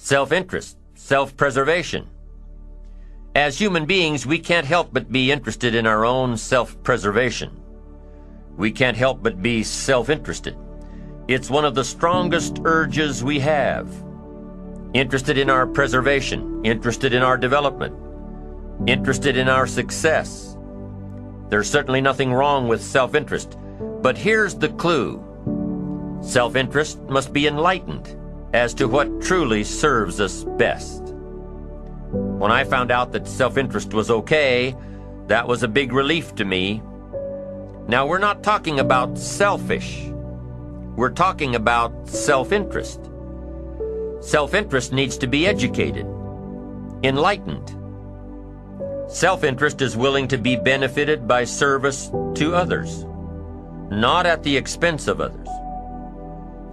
self-interest, self-preservation. As human beings, we can't help but be interested in our own self-preservation. We can't help but be self-interested. It's one of the strongest urges we have. Interested in our preservation, interested in our development, interested in our success. There's certainly nothing wrong with self-interest, but here's the clue. Self-interest must be enlightened as to what truly serves us best. When I found out that self-interest was okay, that was a big relief to me. Now, we're not talking about selfish. We're talking about self-interest. Self-interest needs to be educated, enlightened. Self-interest is willing to be benefited by service to others, not at the expense of others.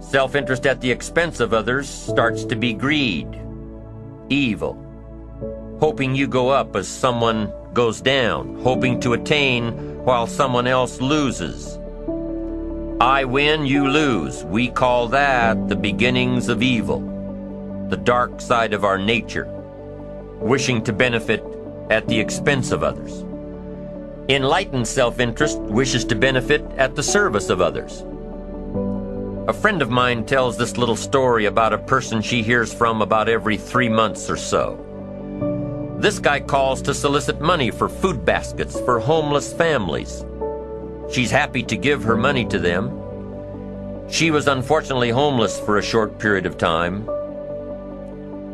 Self-interest at the expense of others starts to be greed, evil, hoping you go up as someone goes down, hoping to attain while someone else loses. I win, you lose. We call that the beginnings of evil, the dark side of our nature, wishing to benefit at the expense of others. Enlightened self-interest wishes to benefit at the service of others. A friend of mine tells this little story about a person she hears from about every 3 months or so. This guy calls to solicit money for food baskets for homeless families. She's happy to give her money to them. She was unfortunately homeless for a short period of time,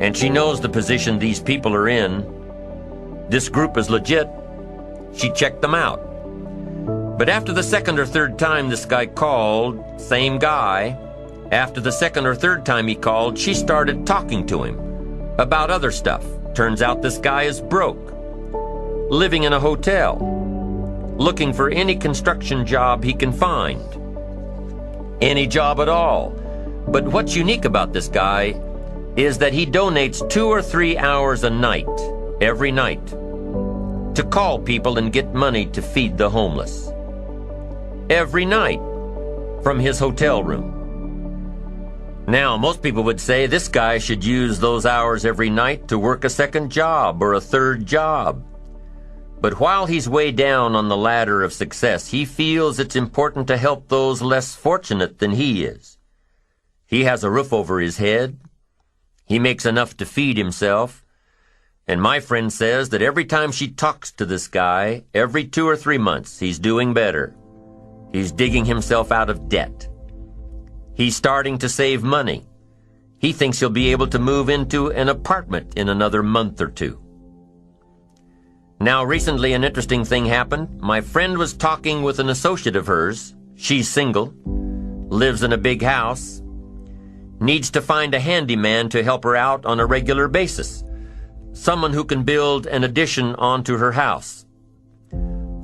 and she knows the position these people are in. This group is legit. She checked them out. But after the second or third time this guy called, same guy, after the second or third time he called, she started talking to him about other stuff. Turns out this guy is broke, living in a hotel, looking for any construction job he can find. Any job at all. But what's unique about this guy is that he donates 2 or 3 hours a night, every night, to call people and get money to feed the homeless. Every night, from his hotel room. Now, most people would say this guy should use those hours every night to work a second job or a third job. But while he's way down on the ladder of success, he feels it's important to help those less fortunate than he is. He has a roof over his head. He makes enough to feed himself. And my friend says that every time she talks to this guy, every 2 or 3 months, he's doing better. He's digging himself out of debt. He's starting to save money. He thinks he'll be able to move into an apartment in another month or 2. Now, recently an interesting thing happened. My friend was talking with an associate of hers. She's single, lives in a big house, needs to find a handyman to help her out on a regular basis, someone who can build an addition onto her house.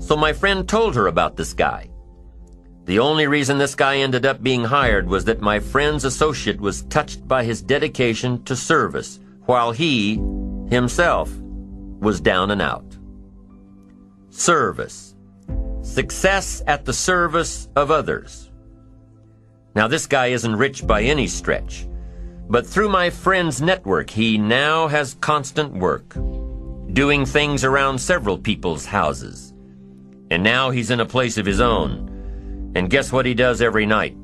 So my friend told her about this guy. The only reason this guy ended up being hired was that my friend's associate was touched by his dedication to service, while he, himself, was down and out. Service. Success at the service of others. Now, this guy isn't rich by any stretch, but through my friend's network, he now has constant work, doing things around several people's houses. And now he's in a place of his own. And guess what he does every night?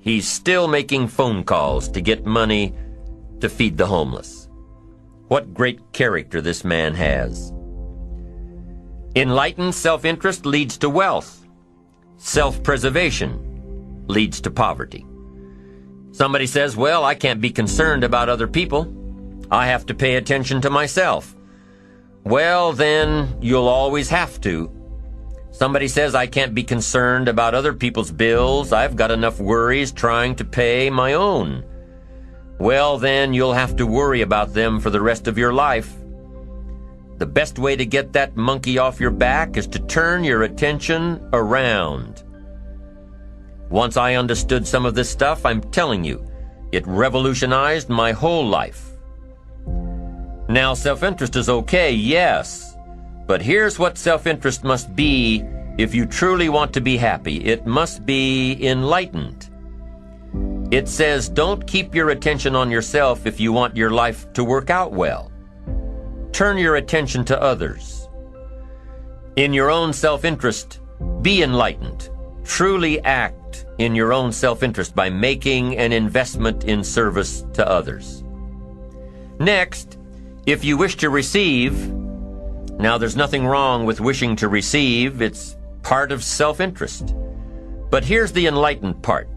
He's still making phone calls to get money to feed the homeless. What great character this man has. Enlightened self-interest leads to wealth. Self-preservation leads to poverty. Somebody says, well, I can't be concerned about other people. I have to pay attention to myself. Well, then you'll always have to. Somebody says I can't be concerned about other people's bills. I've got enough worries trying to pay my own. Well, then you'll have to worry about them for the rest of your life. The best way to get that monkey off your back is to turn your attention around. Once I understood some of this stuff, I'm telling you, it revolutionized my whole life. Now, self-interest is okay, yes. But here's what self-interest must be if you truly want to be happy. It must be enlightened. It says, don't keep your attention on yourself if you want your life to work out well. Turn your attention to others. In your own self-interest, be enlightened. Truly act in your own self-interest by making an investment in service to others. Next, if you wish to receive, now there's nothing wrong with wishing to receive, it's part of self-interest. But here's the enlightened part.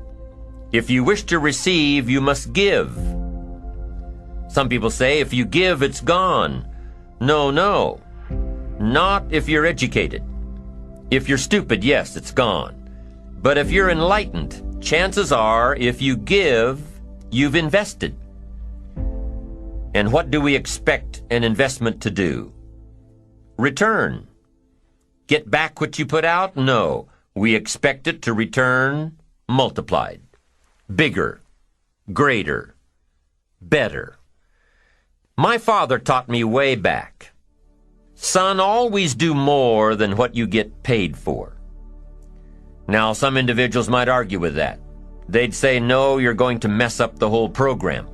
If you wish to receive, you must give. Some people say, if you give, it's gone. No, no. Not if you're educated. If you're stupid, yes, it's gone. But if you're enlightened, chances are, if you give, you've invested. And what do we expect an investment to do? Return. Get back what you put out? No. We expect it to return multiplied. Bigger, greater, better. My father taught me way back, son, always do more than what you get paid for. Now, some individuals might argue with that. They'd say, no, you're going to mess up the whole program.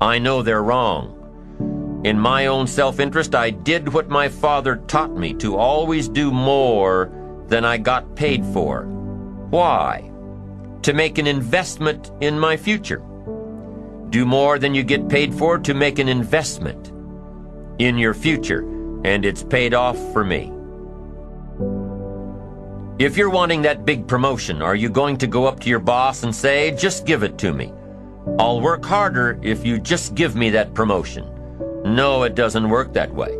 I know they're wrong. In my own self-interest, I did what my father taught me, to always do more than I got paid for. Why? To make an investment in my future. Do more than you get paid for to make an investment in your future, and it's paid off for me. If you're wanting that big promotion, are you going to go up to your boss and say, just give it to me? I'll work harder if you just give me that promotion. No, it doesn't work that way.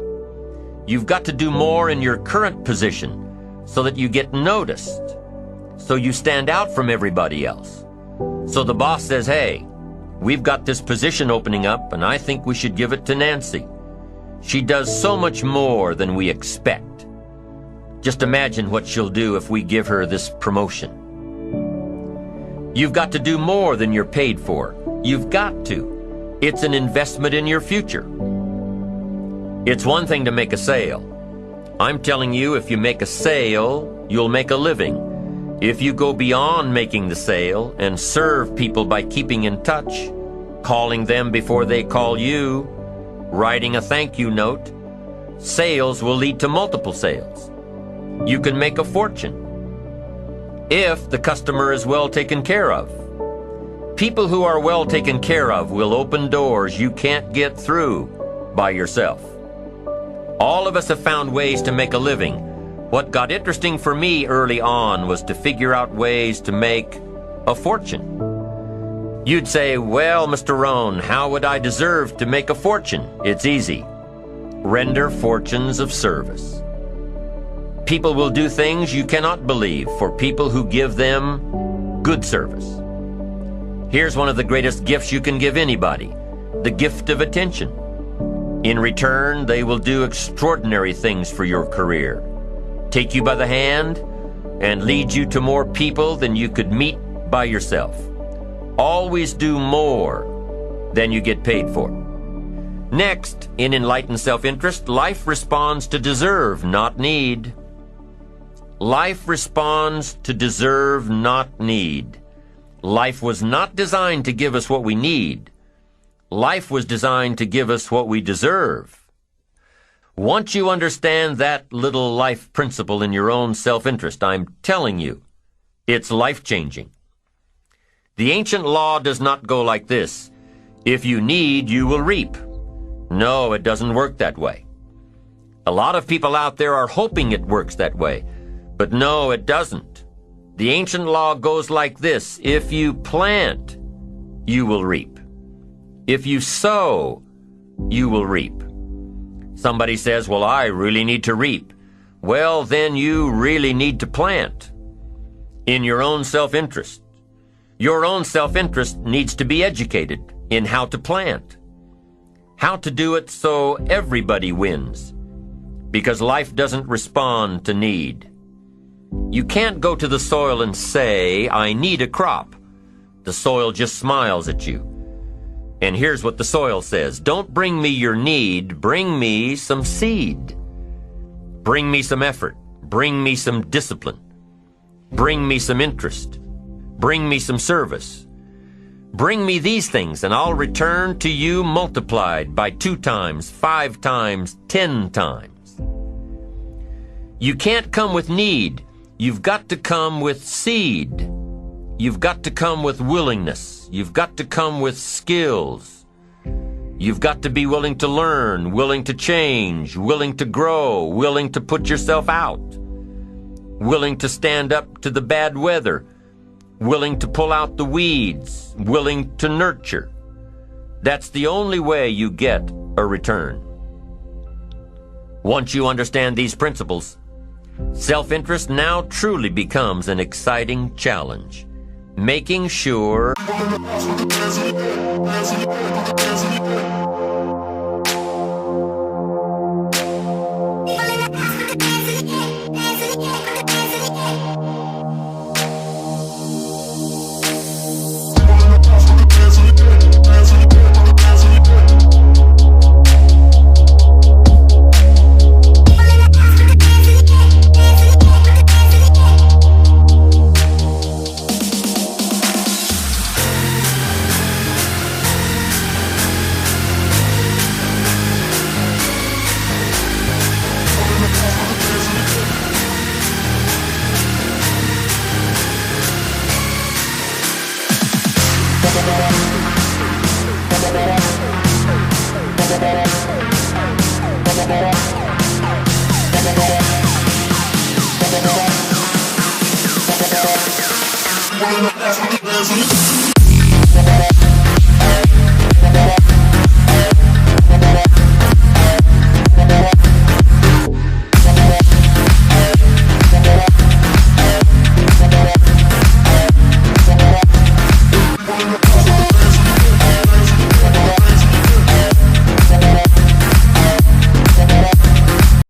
You've got to do more in your current position so that you get noticed, so you stand out from everybody else. So the boss says, hey, we've got this position opening up, and I think we should give it to Nancy. She does so much more than we expect. Just imagine what she'll do if we give her this promotion. You've got to do more than you're paid for. You've got to. It's an investment in your future. It's one thing to make a sale. I'm telling you, if you make a sale, you'll make a living. If you go beyond making the sale and serve people by keeping in touch, calling them before they call you, writing a thank you note, sales will lead to multiple sales. You can make a fortune if the customer is well taken care of. People who are well taken care of will open doors you can't get through by yourself. All of us have found ways to make a living. What got interesting for me early on was to figure out ways to make a fortune. You'd say, well, Mr. Rohn, how would I deserve to make a fortune? It's easy. Render fortunes of service. People will do things you cannot believe for people who give them good service. Here's one of the greatest gifts you can give anybody, the gift of attention. In return, they will do extraordinary things for your career. Take you by the hand and lead you to more people than you could meet by yourself. Always do more than you get paid for. Next, in enlightened self-interest, life responds to deserve, not need. Life responds to deserve, not need. Life was not designed to give us what we need. Life was designed to give us what we deserve. Once you understand that little life principle in your own self-interest, I'm telling you, it's life-changing. The ancient law does not go like this. If you need, you will reap. No, it doesn't work that way. A lot of people out there are hoping it works that way, but no, it doesn't. The ancient law goes like this. If you plant, you will reap. If you sow, you will reap. Somebody says, well, I really need to reap. Well, then you really need to plant in your own self-interest. Your own self-interest needs to be educated in how to plant, how to do it so everybody wins, because life doesn't respond to need. You can't go to the soil and say, I need a crop. The soil just smiles at you. And here's what the soil says. Don't bring me your need, bring me some seed. Bring me some effort. Bring me some discipline. Bring me some interest. Bring me some service. Bring me these things, and I'll return to you multiplied by 2 times, 5 times, 10 times. You can't come with need. You've got to come with seed. You've got to come with willingness. You've got to come with skills. You've got to be willing to learn, willing to change, willing to grow, willing to put yourself out, willing to stand up to the bad weather, willing to pull out the weeds, willing to nurture. That's the only way you get a return. Once you understand these principles, self-interest now truly becomes an exciting challenge, making sure